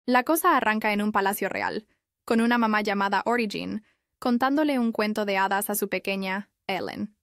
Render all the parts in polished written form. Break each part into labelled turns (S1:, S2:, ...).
S1: La cosa arranca en un palacio real, con una mamá llamada Origin, contándole un cuento de hadas a su pequeña, Ellen.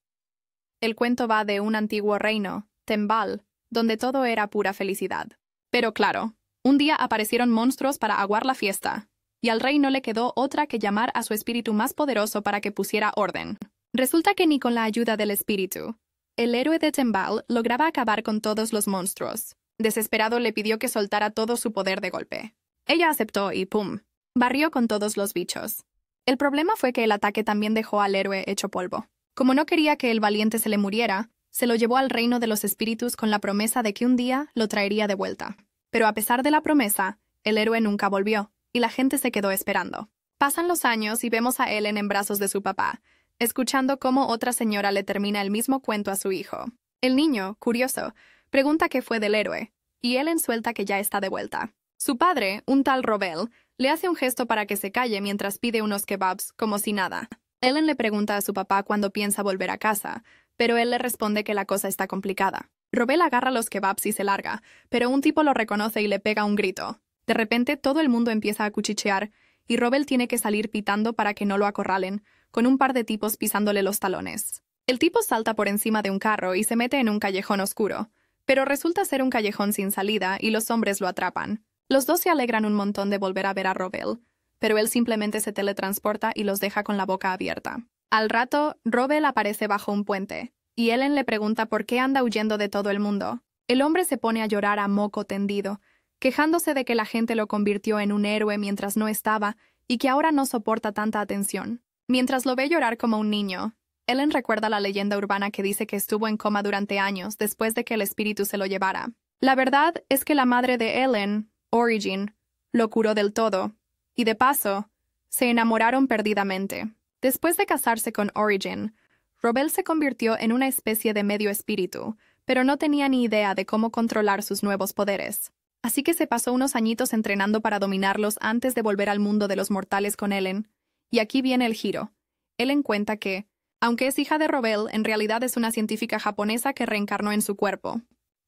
S1: El cuento va de un antiguo reino, Tembal, donde todo era pura felicidad. Pero claro, un día aparecieron monstruos para aguar la fiesta, y al rey no le quedó otra que llamar a su espíritu más poderoso para que pusiera orden. Resulta que ni con la ayuda del espíritu, el héroe de Tembal lograba acabar con todos los monstruos. Desesperado le pidió que soltara todo su poder de golpe. Ella aceptó y ¡pum!, barrió con todos los bichos. El problema fue que el ataque también dejó al héroe hecho polvo. Como no quería que el valiente se le muriera, se lo llevó al reino de los espíritus con la promesa de que un día lo traería de vuelta. Pero a pesar de la promesa, el héroe nunca volvió, y la gente se quedó esperando. Pasan los años y vemos a Ellen en brazos de su papá, escuchando cómo otra señora le termina el mismo cuento a su hijo. El niño, curioso, pregunta qué fue del héroe, y Ellen suelta que ya está de vuelta. Su padre, un tal Robel, le hace un gesto para que se calle mientras pide unos kebabs, como si nada. Ellen le pregunta a su papá cuándo piensa volver a casa, pero él le responde que la cosa está complicada. Robel agarra los kebabs y se larga, pero un tipo lo reconoce y le pega un grito. De repente todo el mundo empieza a cuchichear, y Robel tiene que salir pitando para que no lo acorralen, con un par de tipos pisándole los talones. El tipo salta por encima de un carro y se mete en un callejón oscuro, pero resulta ser un callejón sin salida y los hombres lo atrapan. Los dos se alegran un montón de volver a ver a Robel, pero él simplemente se teletransporta y los deja con la boca abierta. Al rato, Robel aparece bajo un puente, y Ellen le pregunta por qué anda huyendo de todo el mundo. El hombre se pone a llorar a moco tendido, quejándose de que la gente lo convirtió en un héroe mientras no estaba y que ahora no soporta tanta atención. Mientras lo ve llorar como un niño, Ellen recuerda la leyenda urbana que dice que estuvo en coma durante años después de que el espíritu se lo llevara. La verdad es que la madre de Ellen, Origin, lo curó del todo, y de paso, se enamoraron perdidamente. Después de casarse con Origin, Robel se convirtió en una especie de medio espíritu, pero no tenía ni idea de cómo controlar sus nuevos poderes. Así que se pasó unos añitos entrenando para dominarlos antes de volver al mundo de los mortales con Ellen. Y aquí viene el giro. Ellen cuenta que, aunque es hija de Robel, en realidad es una científica japonesa que reencarnó en su cuerpo.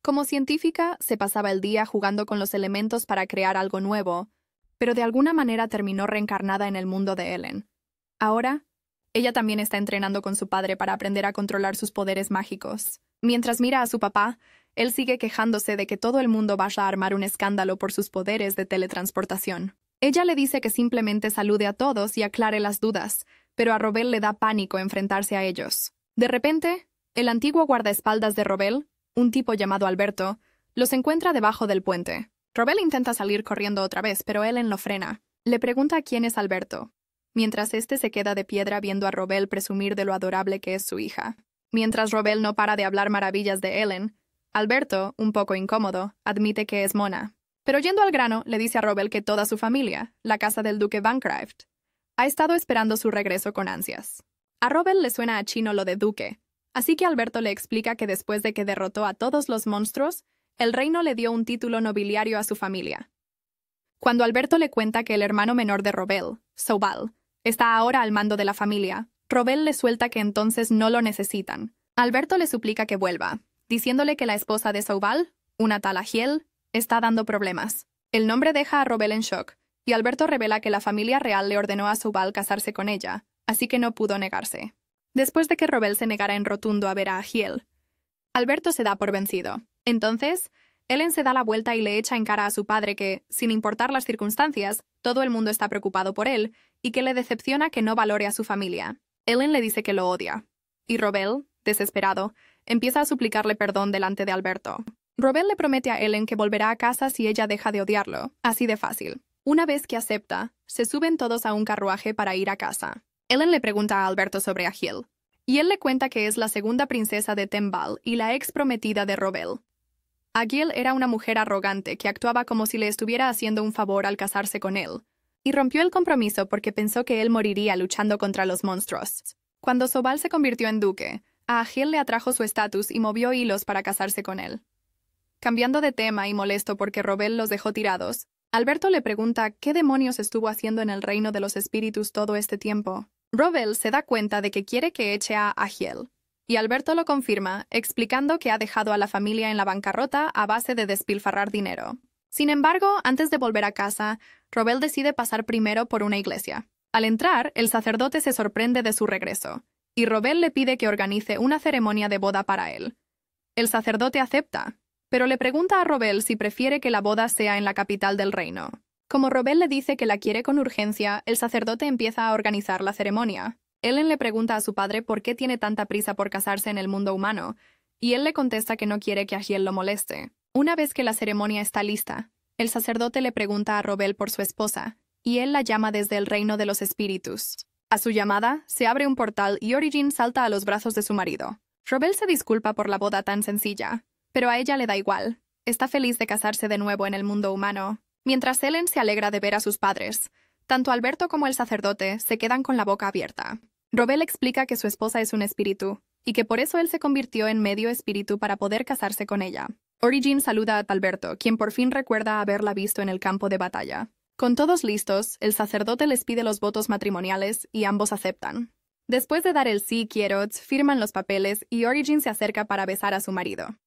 S1: Como científica, se pasaba el día jugando con los elementos para crear algo nuevo, pero de alguna manera terminó reencarnada en el mundo de Ellen. Ahora, ella también está entrenando con su padre para aprender a controlar sus poderes mágicos. Mientras mira a su papá, él sigue quejándose de que todo el mundo vaya a armar un escándalo por sus poderes de teletransportación. Ella le dice que simplemente salude a todos y aclare las dudas, pero a Robel le da pánico enfrentarse a ellos. De repente, el antiguo guardaespaldas de Robel, un tipo llamado Alberto, los encuentra debajo del puente. Robel intenta salir corriendo otra vez, pero Ellen lo frena. Le pregunta quién es Alberto, mientras este se queda de piedra viendo a Robel presumir de lo adorable que es su hija. Mientras Robel no para de hablar maravillas de Ellen, Alberto, un poco incómodo, admite que es mona. Pero yendo al grano, le dice a Robel que toda su familia, la casa del duque Bancroft, ha estado esperando su regreso con ansias. A Robel le suena a chino lo de duque, así que Alberto le explica que después de que derrotó a todos los monstruos, el reino le dio un título nobiliario a su familia. Cuando Alberto le cuenta que el hermano menor de Robel, Sobal, está ahora al mando de la familia, Robel le suelta que entonces no lo necesitan. Alberto le suplica que vuelva, diciéndole que la esposa de Sobal, una tal Agiel, está dando problemas. El nombre deja a Robel en shock, y Alberto revela que la familia real le ordenó a Sobal casarse con ella, así que no pudo negarse. Después de que Robel se negara en rotundo a ver a Agiel, Alberto se da por vencido. Entonces, Ellen se da la vuelta y le echa en cara a su padre que, sin importar las circunstancias, todo el mundo está preocupado por él y que le decepciona que no valore a su familia. Ellen le dice que lo odia, y Robel, desesperado, empieza a suplicarle perdón delante de Alberto. Robel le promete a Ellen que volverá a casa si ella deja de odiarlo, así de fácil. Una vez que acepta, se suben todos a un carruaje para ir a casa. Ellen le pregunta a Alberto sobre Agiel, y él le cuenta que es la segunda princesa de Tembal y la ex prometida de Robel. Agiel era una mujer arrogante que actuaba como si le estuviera haciendo un favor al casarse con él, y rompió el compromiso porque pensó que él moriría luchando contra los monstruos. Cuando Sobal se convirtió en duque, a Agiel le atrajo su estatus y movió hilos para casarse con él. Cambiando de tema y molesto porque Robel los dejó tirados, Alberto le pregunta qué demonios estuvo haciendo en el reino de los espíritus todo este tiempo. Robel se da cuenta de que quiere que eche a Agiel, y Alberto lo confirma, explicando que ha dejado a la familia en la bancarrota a base de despilfarrar dinero. Sin embargo, antes de volver a casa, Robel decide pasar primero por una iglesia. Al entrar, el sacerdote se sorprende de su regreso, y Robel le pide que organice una ceremonia de boda para él. El sacerdote acepta, pero le pregunta a Robel si prefiere que la boda sea en la capital del reino. Como Robel le dice que la quiere con urgencia, el sacerdote empieza a organizar la ceremonia. Ellen le pregunta a su padre por qué tiene tanta prisa por casarse en el mundo humano, y él le contesta que no quiere que Ahiel lo moleste. Una vez que la ceremonia está lista, el sacerdote le pregunta a Robel por su esposa, y él la llama desde el reino de los espíritus. A su llamada, se abre un portal y Origin salta a los brazos de su marido. Robel se disculpa por la boda tan sencilla, pero a ella le da igual. Está feliz de casarse de nuevo en el mundo humano. Mientras Ellen se alegra de ver a sus padres, tanto Alberto como el sacerdote se quedan con la boca abierta. Robel explica que su esposa es un espíritu, y que por eso él se convirtió en medio espíritu para poder casarse con ella. Origin saluda a Alberto, quien por fin recuerda haberla visto en el campo de batalla. Con todos listos, el sacerdote les pide los votos matrimoniales y ambos aceptan. Después de dar el sí quiero, firman los papeles y Origin se acerca para besar a su marido.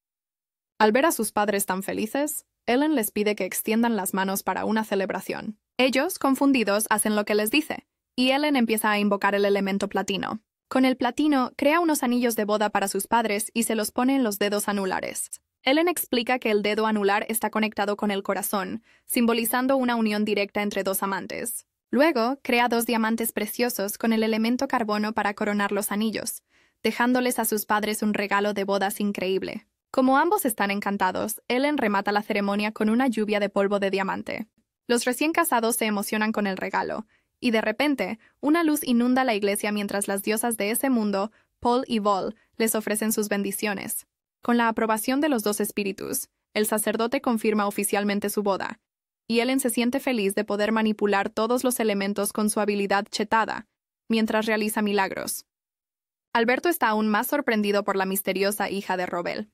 S1: Al ver a sus padres tan felices, Ellen les pide que extiendan las manos para una celebración. Ellos, confundidos, hacen lo que les dice, y Ellen empieza a invocar el elemento platino. Con el platino, crea unos anillos de boda para sus padres y se los pone en los dedos anulares. Ellen explica que el dedo anular está conectado con el corazón, simbolizando una unión directa entre dos amantes. Luego, crea 2 diamantes preciosos con el elemento carbono para coronar los anillos, dejándoles a sus padres un regalo de bodas increíble. Como ambos están encantados, Ellen remata la ceremonia con una lluvia de polvo de diamante. Los recién casados se emocionan con el regalo, y de repente, una luz inunda la iglesia mientras las diosas de ese mundo, Pol y Vol, les ofrecen sus bendiciones. Con la aprobación de los 2 espíritus, el sacerdote confirma oficialmente su boda, y Ellen se siente feliz de poder manipular todos los elementos con su habilidad chetada, mientras realiza milagros. Alberto está aún más sorprendido por la misteriosa hija de Robel.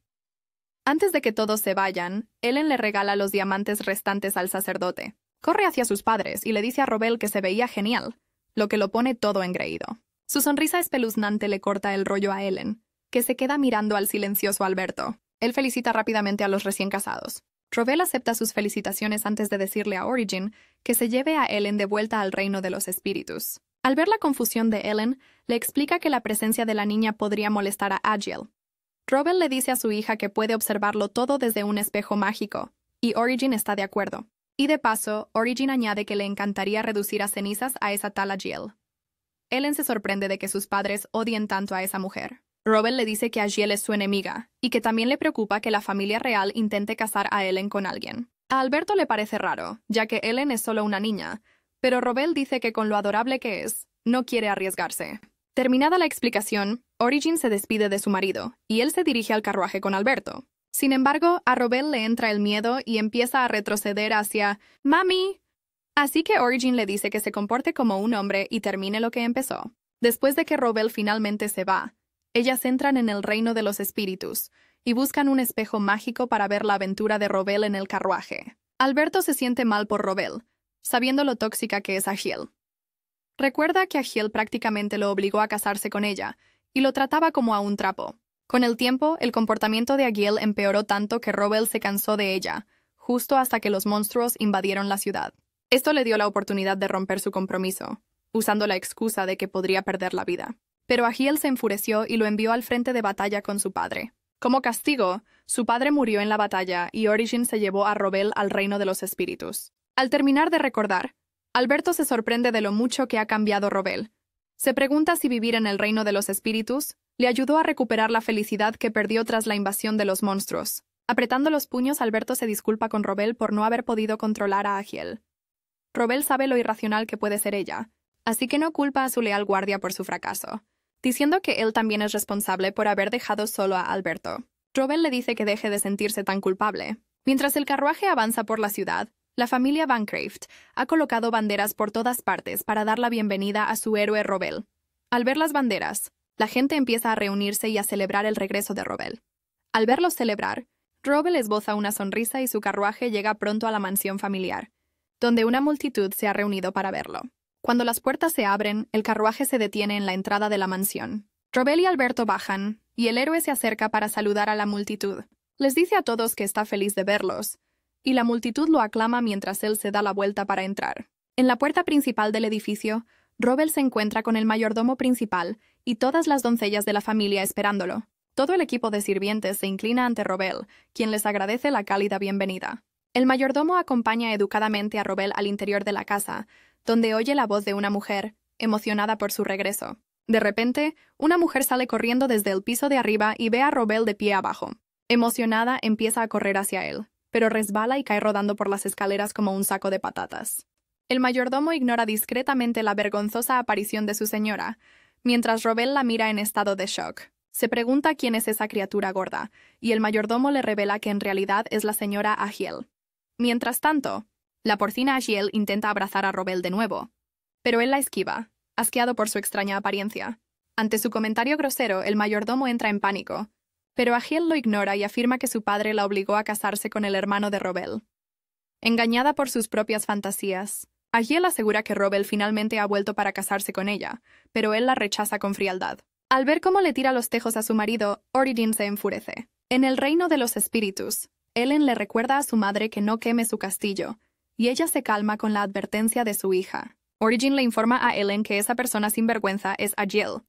S1: Antes de que todos se vayan, Ellen le regala los diamantes restantes al sacerdote. Corre hacia sus padres y le dice a Robel que se veía genial, lo que lo pone todo engreído. Su sonrisa espeluznante le corta el rollo a Ellen, que se queda mirando al silencioso Alberto. Él felicita rápidamente a los recién casados. Robel acepta sus felicitaciones antes de decirle a Origin que se lleve a Ellen de vuelta al reino de los espíritus. Al ver la confusión de Ellen, le explica que la presencia de la niña podría molestar a Ahiel. Robel le dice a su hija que puede observarlo todo desde un espejo mágico, y Origin está de acuerdo. Y de paso, Origin añade que le encantaría reducir a cenizas a esa tal Ahiel. Ellen se sorprende de que sus padres odien tanto a esa mujer. Robel le dice que Ahiel es su enemiga, y que también le preocupa que la familia real intente casar a Ellen con alguien. A Alberto le parece raro, ya que Ellen es solo una niña, pero Robel dice que con lo adorable que es, no quiere arriesgarse. Terminada la explicación, Origin se despide de su marido, y él se dirige al carruaje con Alberto. Sin embargo, a Robel le entra el miedo y empieza a retroceder hacia «¡Mami!». Así que Origin le dice que se comporte como un hombre y termine lo que empezó. Después de que Robel finalmente se va, ellas entran en el reino de los espíritus y buscan un espejo mágico para ver la aventura de Robel en el carruaje. Alberto se siente mal por Robel, sabiendo lo tóxica que es Ahiel. Recuerda que Ahiel prácticamente lo obligó a casarse con ella y lo trataba como a un trapo. Con el tiempo, el comportamiento de Ahiel empeoró tanto que Robel se cansó de ella, justo hasta que los monstruos invadieron la ciudad. Esto le dio la oportunidad de romper su compromiso, usando la excusa de que podría perder la vida. Pero Ahiel se enfureció y lo envió al frente de batalla con su padre. Como castigo, su padre murió en la batalla y Origin se llevó a Robel al reino de los espíritus. Al terminar de recordar, Alberto se sorprende de lo mucho que ha cambiado Robel. Se pregunta si vivir en el reino de los espíritus le ayudó a recuperar la felicidad que perdió tras la invasión de los monstruos. Apretando los puños, Alberto se disculpa con Robel por no haber podido controlar a Ahiel. Robel sabe lo irracional que puede ser ella, así que no culpa a su leal guardia por su fracaso, diciendo que él también es responsable por haber dejado solo a Alberto. Robel le dice que deje de sentirse tan culpable. Mientras el carruaje avanza por la ciudad, la familia Bancroft ha colocado banderas por todas partes para dar la bienvenida a su héroe Robel. Al ver las banderas, la gente empieza a reunirse y a celebrar el regreso de Robel. Al verlos celebrar, Robel esboza una sonrisa y su carruaje llega pronto a la mansión familiar, donde una multitud se ha reunido para verlo. Cuando las puertas se abren, el carruaje se detiene en la entrada de la mansión. Robel y Alberto bajan, y el héroe se acerca para saludar a la multitud. Les dice a todos que está feliz de verlos, y la multitud lo aclama mientras él se da la vuelta para entrar. En la puerta principal del edificio, Robel se encuentra con el mayordomo principal y todas las doncellas de la familia esperándolo. Todo el equipo de sirvientes se inclina ante Robel, quien les agradece la cálida bienvenida. El mayordomo acompaña educadamente a Robel al interior de la casa, donde oye la voz de una mujer, emocionada por su regreso. De repente, una mujer sale corriendo desde el piso de arriba y ve a Robel de pie abajo. Emocionada, empieza a correr hacia él, pero resbala y cae rodando por las escaleras como un saco de patatas. El mayordomo ignora discretamente la vergonzosa aparición de su señora, mientras Robel la mira en estado de shock. Se pregunta quién es esa criatura gorda, y el mayordomo le revela que en realidad es la señora Agiel. Mientras tanto, la porcina Agiel intenta abrazar a Robel de nuevo, pero él la esquiva, asqueado por su extraña apariencia. Ante su comentario grosero, el mayordomo entra en pánico, pero Agiel lo ignora y afirma que su padre la obligó a casarse con el hermano de Robel. Engañada por sus propias fantasías, Agiel asegura que Robel finalmente ha vuelto para casarse con ella, pero él la rechaza con frialdad. Al ver cómo le tira los tejos a su marido, Origin se enfurece. En el reino de los espíritus, Ellen le recuerda a su madre que no queme su castillo, y ella se calma con la advertencia de su hija. Origin le informa a Ellen que esa persona sinvergüenza es Agiel,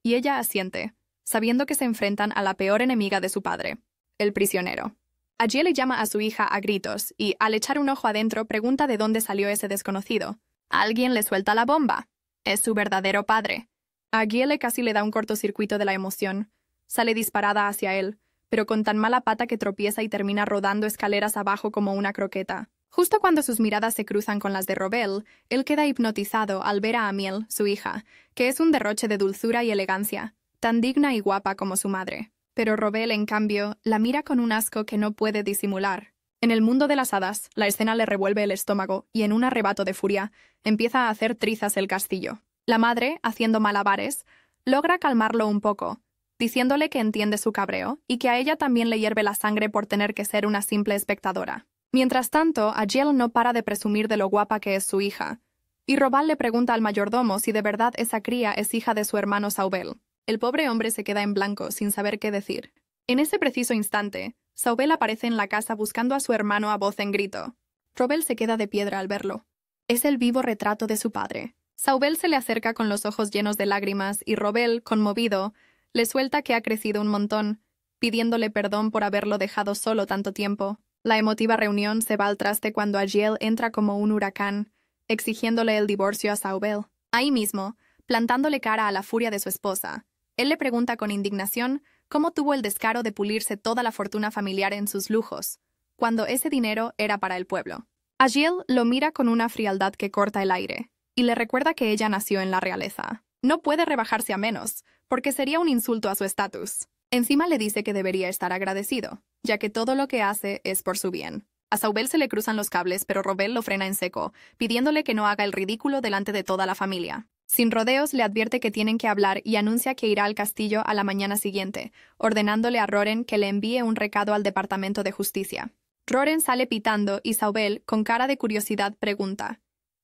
S1: y ella asiente, sabiendo que se enfrentan a la peor enemiga de su padre, el prisionero. Agiel le llama a su hija a gritos y, al echar un ojo adentro, pregunta de dónde salió ese desconocido. Alguien le suelta la bomba. Es su verdadero padre. Agiel casi le da un cortocircuito de la emoción. Sale disparada hacia él, pero con tan mala pata que tropieza y termina rodando escaleras abajo como una croqueta. Justo cuando sus miradas se cruzan con las de Robel, él queda hipnotizado al ver a Amiel, su hija, que es un derroche de dulzura y elegancia, tan digna y guapa como su madre. Pero Robel, en cambio, la mira con un asco que no puede disimular. En el mundo de las hadas, la escena le revuelve el estómago y, en un arrebato de furia, empieza a hacer trizas el castillo. La madre, haciendo malabares, logra calmarlo un poco, diciéndole que entiende su cabreo y que a ella también le hierve la sangre por tener que ser una simple espectadora. Mientras tanto, Agiel no para de presumir de lo guapa que es su hija, y Robal le pregunta al mayordomo si de verdad esa cría es hija de su hermano Saubel. El pobre hombre se queda en blanco sin saber qué decir. En ese preciso instante, Saubel aparece en la casa buscando a su hermano a voz en grito. Robel se queda de piedra al verlo. Es el vivo retrato de su padre. Saubel se le acerca con los ojos llenos de lágrimas y Robel, conmovido, le suelta que ha crecido un montón, pidiéndole perdón por haberlo dejado solo tanto tiempo. La emotiva reunión se va al traste cuando Agiel entra como un huracán, exigiéndole el divorcio a Saubel. Ahí mismo, plantándole cara a la furia de su esposa, él le pregunta con indignación cómo tuvo el descaro de pulirse toda la fortuna familiar en sus lujos, cuando ese dinero era para el pueblo. Agiel lo mira con una frialdad que corta el aire, y le recuerda que ella nació en la realeza. No puede rebajarse a menos, porque sería un insulto a su estatus. Encima le dice que debería estar agradecido, ya que todo lo que hace es por su bien. A Saubel se le cruzan los cables, pero Robel lo frena en seco, pidiéndole que no haga el ridículo delante de toda la familia. Sin rodeos, le advierte que tienen que hablar y anuncia que irá al castillo a la mañana siguiente, ordenándole a Roren que le envíe un recado al Departamento de Justicia. Roren sale pitando y Saubel, con cara de curiosidad, pregunta: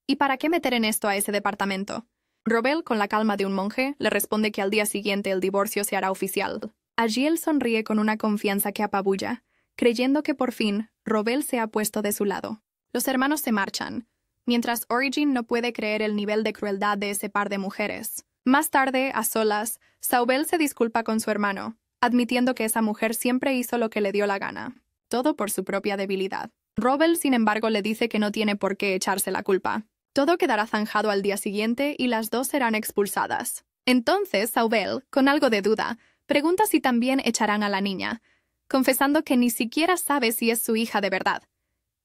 S1: ¿y para qué meter en esto a ese departamento? Robel, con la calma de un monje, le responde que al día siguiente el divorcio se hará oficial. Agiel sonríe con una confianza que apabulla, creyendo que por fin Robel se ha puesto de su lado. Los hermanos se marchan, mientras Origin no puede creer el nivel de crueldad de ese par de mujeres. Más tarde, a solas, Saubel se disculpa con su hermano, admitiendo que esa mujer siempre hizo lo que le dio la gana, todo por su propia debilidad. Robel, sin embargo, le dice que no tiene por qué echarse la culpa. Todo quedará zanjado al día siguiente y las dos serán expulsadas. Entonces, Saubel, con algo de duda, pregunta si también echarán a la niña, confesando que ni siquiera sabe si es su hija de verdad,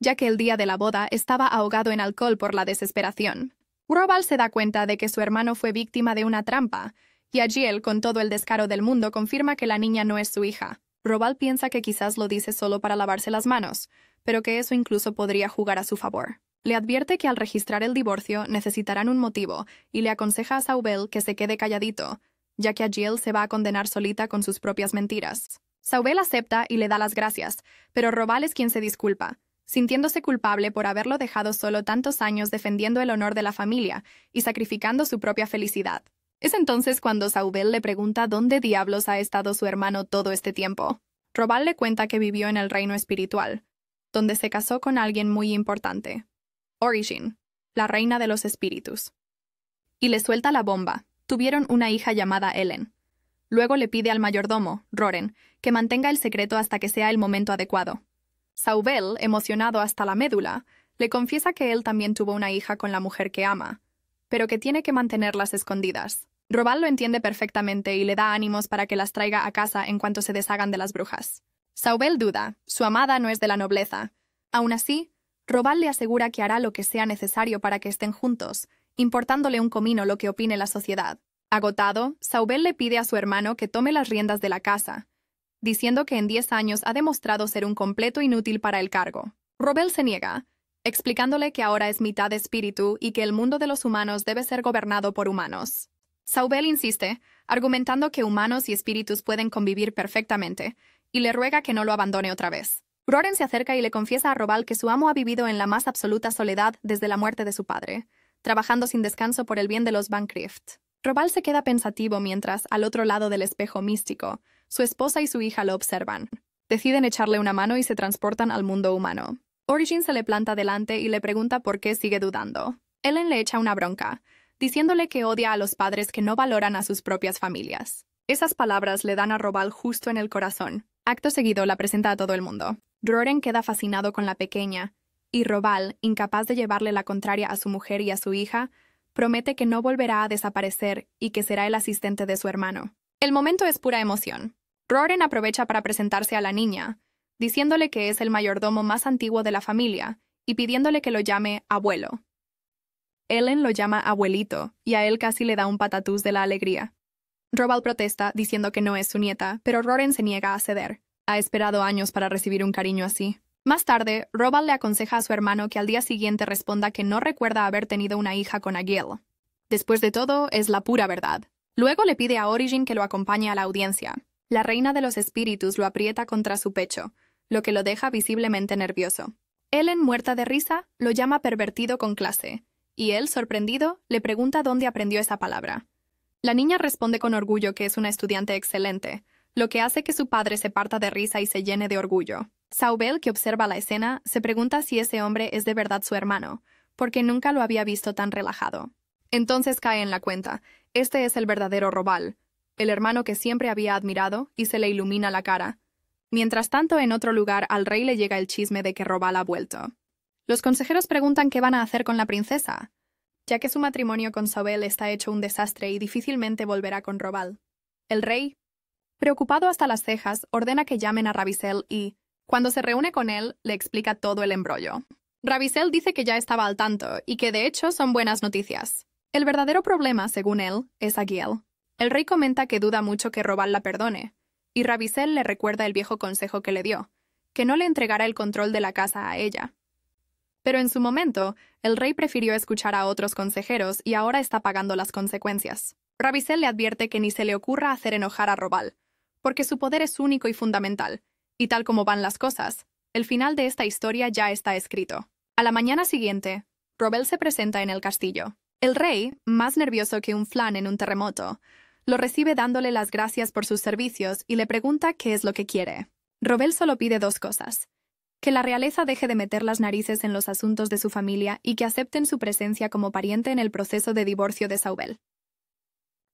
S1: ya que el día de la boda estaba ahogado en alcohol por la desesperación. Robal se da cuenta de que su hermano fue víctima de una trampa, y Agiel, con todo el descaro del mundo, confirma que la niña no es su hija. Robal piensa que quizás lo dice solo para lavarse las manos, pero que eso incluso podría jugar a su favor. Le advierte que al registrar el divorcio necesitarán un motivo y le aconseja a Saubel que se quede calladito, ya que Agiel se va a condenar solita con sus propias mentiras. Saubel acepta y le da las gracias, pero Robal es quien se disculpa, sintiéndose culpable por haberlo dejado solo tantos años defendiendo el honor de la familia y sacrificando su propia felicidad. Es entonces cuando Saubel le pregunta dónde diablos ha estado su hermano todo este tiempo. Robal le cuenta que vivió en el reino espiritual, donde se casó con alguien muy importante, Origin, la reina de los espíritus. Y le suelta la bomba. Tuvieron una hija llamada Ellen. Luego le pide al mayordomo, Roren, que mantenga el secreto hasta que sea el momento adecuado. Saubel, emocionado hasta la médula, le confiesa que él también tuvo una hija con la mujer que ama, pero que tiene que mantenerlas escondidas. Roval lo entiende perfectamente y le da ánimos para que las traiga a casa en cuanto se deshagan de las brujas. Saubel duda, su amada no es de la nobleza. Aún así, Roval le asegura que hará lo que sea necesario para que estén juntos, importándole un comino lo que opine la sociedad. Agotado, Saubel le pide a su hermano que tome las riendas de la casa, diciendo que en 10 años ha demostrado ser un completo inútil para el cargo. Rovel se niega, explicándole que ahora es mitad espíritu y que el mundo de los humanos debe ser gobernado por humanos. Saubel insiste, argumentando que humanos y espíritus pueden convivir perfectamente, y le ruega que no lo abandone otra vez. Roren se acerca y le confiesa a Roval que su amo ha vivido en la más absoluta soledad desde la muerte de su padre, trabajando sin descanso por el bien de los Bancroft. Roval se queda pensativo mientras, al otro lado del espejo místico, su esposa y su hija lo observan. Deciden echarle una mano y se transportan al mundo humano. Origin se le planta delante y le pregunta por qué sigue dudando. Ellen le echa una bronca, diciéndole que odia a los padres que no valoran a sus propias familias. Esas palabras le dan a Roval justo en el corazón. Acto seguido la presenta a todo el mundo. Roren queda fascinado con la pequeña, y Roval, incapaz de llevarle la contraria a su mujer y a su hija, promete que no volverá a desaparecer y que será el asistente de su hermano. El momento es pura emoción. Roren aprovecha para presentarse a la niña, diciéndole que es el mayordomo más antiguo de la familia y pidiéndole que lo llame abuelo. Ellen lo llama abuelito y a él casi le da un patatús de la alegría. Roval protesta diciendo que no es su nieta, pero Roren se niega a ceder. Ha esperado años para recibir un cariño así. Más tarde, Roval le aconseja a su hermano que al día siguiente responda que no recuerda haber tenido una hija con Agiel. Después de todo, es la pura verdad. Luego le pide a Origin que lo acompañe a la audiencia. La reina de los espíritus lo aprieta contra su pecho, lo que lo deja visiblemente nervioso. Ellen, muerta de risa, lo llama pervertido con clase, y él, sorprendido, le pregunta dónde aprendió esa palabra. La niña responde con orgullo que es una estudiante excelente, lo que hace que su padre se parta de risa y se llene de orgullo. Saubel, que observa la escena, se pregunta si ese hombre es de verdad su hermano, porque nunca lo había visto tan relajado. Entonces cae en la cuenta. Este es el verdadero Roval, el hermano que siempre había admirado, y se le ilumina la cara. Mientras tanto, en otro lugar, al rey le llega el chisme de que Roval ha vuelto. Los consejeros preguntan qué van a hacer con la princesa, ya que su matrimonio con Saubel está hecho un desastre y difícilmente volverá con Roval. El rey, preocupado hasta las cejas, ordena que llamen a Ravissel y, cuando se reúne con él, le explica todo el embrollo. Ravissel dice que ya estaba al tanto y que de hecho son buenas noticias. El verdadero problema, según él, es Agiel. El rey comenta que duda mucho que Roval la perdone, y Ravissel le recuerda el viejo consejo que le dio, que no le entregara el control de la casa a ella. Pero en su momento, el rey prefirió escuchar a otros consejeros y ahora está pagando las consecuencias. Ravissel le advierte que ni se le ocurra hacer enojar a Roval, porque su poder es único y fundamental, y tal como van las cosas, el final de esta historia ya está escrito. A la mañana siguiente, Roval se presenta en el castillo. El rey, más nervioso que un flan en un terremoto, lo recibe dándole las gracias por sus servicios y le pregunta qué es lo que quiere. Roval solo pide 2 cosas: que la realeza deje de meter las narices en los asuntos de su familia y que acepten su presencia como pariente en el proceso de divorcio de Saubel.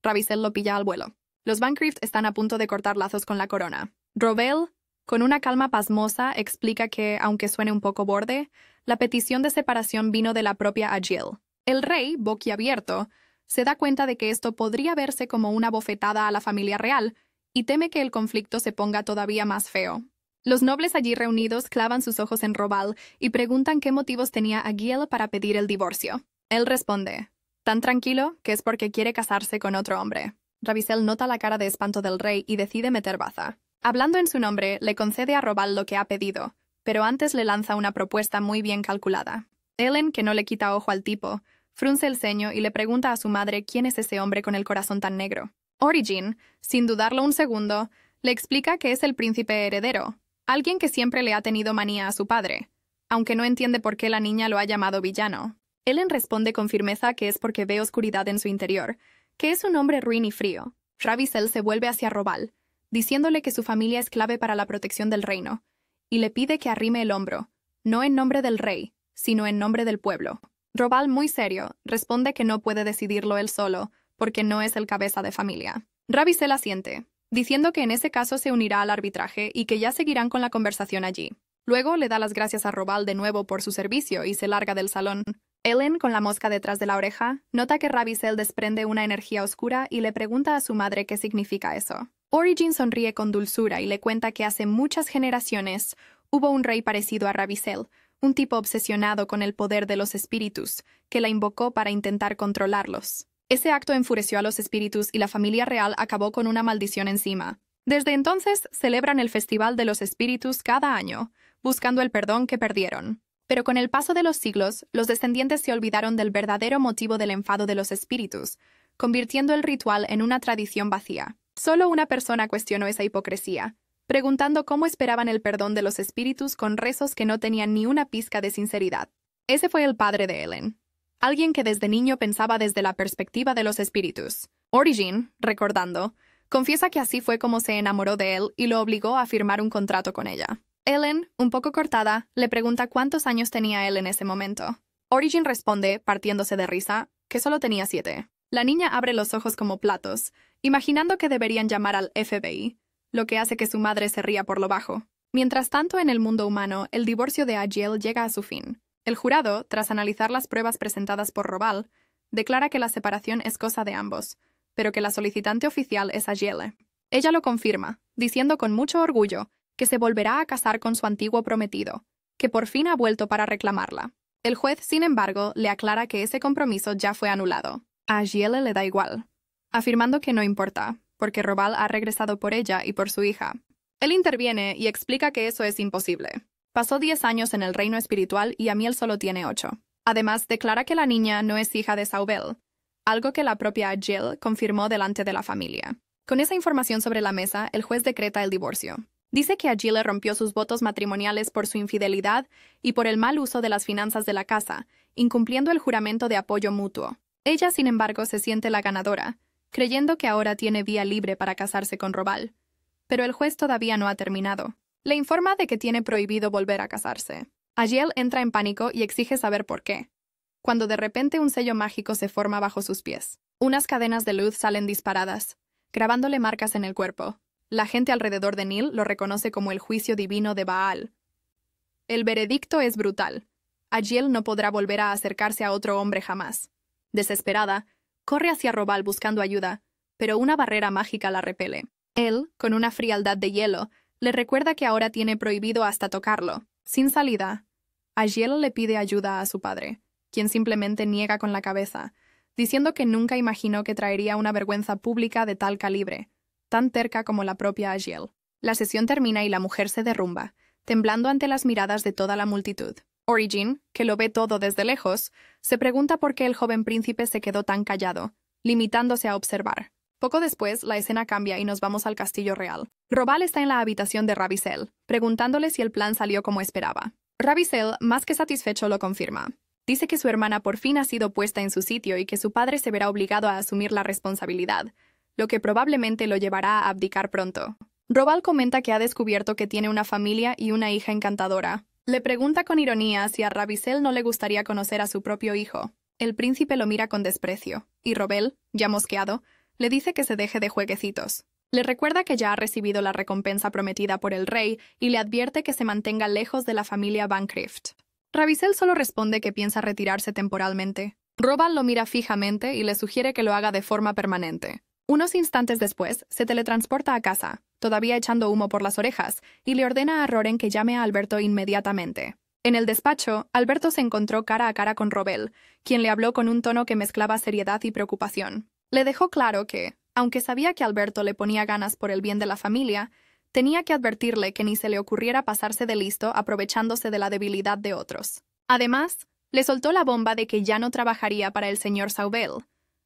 S1: Ravissel lo pilla al vuelo. Los Bancroft están a punto de cortar lazos con la corona. Roval, con una calma pasmosa, explica que, aunque suene un poco borde, la petición de separación vino de la propia Agiel. El rey, boquiabierto, se da cuenta de que esto podría verse como una bofetada a la familia real y teme que el conflicto se ponga todavía más feo. Los nobles allí reunidos clavan sus ojos en Roval y preguntan qué motivos tenía Agiel para pedir el divorcio. Él responde, tan tranquilo que es porque quiere casarse con otro hombre. Ravissel nota la cara de espanto del rey y decide meter baza. Hablando en su nombre, le concede a Roval lo que ha pedido, pero antes le lanza una propuesta muy bien calculada. Ellen, que no le quita ojo al tipo, frunce el ceño y le pregunta a su madre quién es ese hombre con el corazón tan negro. Origin, sin dudarlo un segundo, le explica que es el príncipe heredero, alguien que siempre le ha tenido manía a su padre, aunque no entiende por qué la niña lo ha llamado villano. Ellen responde con firmeza que es porque ve oscuridad en su interior, que es un hombre ruin y frío. Ravissel se vuelve hacia Roval, diciéndole que su familia es clave para la protección del reino, y le pide que arrime el hombro, no en nombre del rey, sino en nombre del pueblo. Roval, muy serio, responde que no puede decidirlo él solo, porque no es el cabeza de familia. Ravissel asiente, diciendo que en ese caso se unirá al arbitraje y que ya seguirán con la conversación allí. Luego le da las gracias a Roval de nuevo por su servicio y se larga del salón. Ellen, con la mosca detrás de la oreja, nota que Ravissel desprende una energía oscura y le pregunta a su madre qué significa eso. Origin sonríe con dulzura y le cuenta que hace muchas generaciones hubo un rey parecido a Ravissel, un tipo obsesionado con el poder de los espíritus, que la invocó para intentar controlarlos. Ese acto enfureció a los espíritus y la familia real acabó con una maldición encima. Desde entonces celebran el Festival de los Espíritus cada año, buscando el perdón que perdieron. Pero con el paso de los siglos, los descendientes se olvidaron del verdadero motivo del enfado de los espíritus, convirtiendo el ritual en una tradición vacía. Solo una persona cuestionó esa hipocresía, preguntando cómo esperaban el perdón de los espíritus con rezos que no tenían ni una pizca de sinceridad. Ese fue el padre de Ellen, alguien que desde niño pensaba desde la perspectiva de los espíritus. Origin, recordando, confiesa que así fue como se enamoró de él y lo obligó a firmar un contrato con ella. Ellen, un poco cortada, le pregunta cuántos años tenía él en ese momento. Origin responde, partiéndose de risa, que solo tenía 7. La niña abre los ojos como platos, imaginando que deberían llamar al FBI, lo que hace que su madre se ría por lo bajo. Mientras tanto, en el mundo humano, el divorcio de Agiel llega a su fin. El jurado, tras analizar las pruebas presentadas por Roval, declara que la separación es cosa de ambos, pero que la solicitante oficial es Agiel. Ella lo confirma, diciendo con mucho orgullo que se volverá a casar con su antiguo prometido, que por fin ha vuelto para reclamarla. El juez, sin embargo, le aclara que ese compromiso ya fue anulado. A Agiel le da igual, afirmando que no importa, porque Roval ha regresado por ella y por su hija. Él interviene y explica que eso es imposible. Pasó 10 años en el reino espiritual y Amiel solo tiene 8. Además, declara que la niña no es hija de Saubel, algo que la propia Agiel confirmó delante de la familia. Con esa información sobre la mesa, el juez decreta el divorcio. Dice que Agiel rompió sus votos matrimoniales por su infidelidad y por el mal uso de las finanzas de la casa, incumpliendo el juramento de apoyo mutuo. Ella, sin embargo, se siente la ganadora, creyendo que ahora tiene vía libre para casarse con Roval. Pero el juez todavía no ha terminado. Le informa de que tiene prohibido volver a casarse. Agiel entra en pánico y exige saber por qué, cuando de repente un sello mágico se forma bajo sus pies. Unas cadenas de luz salen disparadas, grabándole marcas en el cuerpo. La gente alrededor de Neil lo reconoce como el juicio divino de Baal. El veredicto es brutal. Agiel no podrá volver a acercarse a otro hombre jamás. Desesperada, corre hacia Roval buscando ayuda, pero una barrera mágica la repele. Él, con una frialdad de hielo, le recuerda que ahora tiene prohibido hasta tocarlo. Sin salida, Agiel le pide ayuda a su padre, quien simplemente niega con la cabeza, diciendo que nunca imaginó que traería una vergüenza pública de tal calibre, tan terca como la propia Agiel. La sesión termina y la mujer se derrumba, temblando ante las miradas de toda la multitud. Origin, que lo ve todo desde lejos, se pregunta por qué el joven príncipe se quedó tan callado, limitándose a observar. Poco después, la escena cambia y nos vamos al castillo real. Roval está en la habitación de Ravissel, preguntándole si el plan salió como esperaba. Ravissel, más que satisfecho, lo confirma. Dice que su hermana por fin ha sido puesta en su sitio y que su padre se verá obligado a asumir la responsabilidad, lo que probablemente lo llevará a abdicar pronto. Roval comenta que ha descubierto que tiene una familia y una hija encantadora. Le pregunta con ironía si a Ravissel no le gustaría conocer a su propio hijo. El príncipe lo mira con desprecio, y Roval, ya mosqueado, le dice que se deje de jueguecitos. Le recuerda que ya ha recibido la recompensa prometida por el rey y le advierte que se mantenga lejos de la familia Bancroft. Ravissel solo responde que piensa retirarse temporalmente. Roval lo mira fijamente y le sugiere que lo haga de forma permanente. Unos instantes después, se teletransporta a casa, todavía echando humo por las orejas, y le ordena a Roren que llame a Alberto inmediatamente. En el despacho, Alberto se encontró cara a cara con Roval, quien le habló con un tono que mezclaba seriedad y preocupación. Le dejó claro que, aunque sabía que Alberto le ponía ganas por el bien de la familia, tenía que advertirle que ni se le ocurriera pasarse de listo aprovechándose de la debilidad de otros. Además, le soltó la bomba de que ya no trabajaría para el señor Saubel,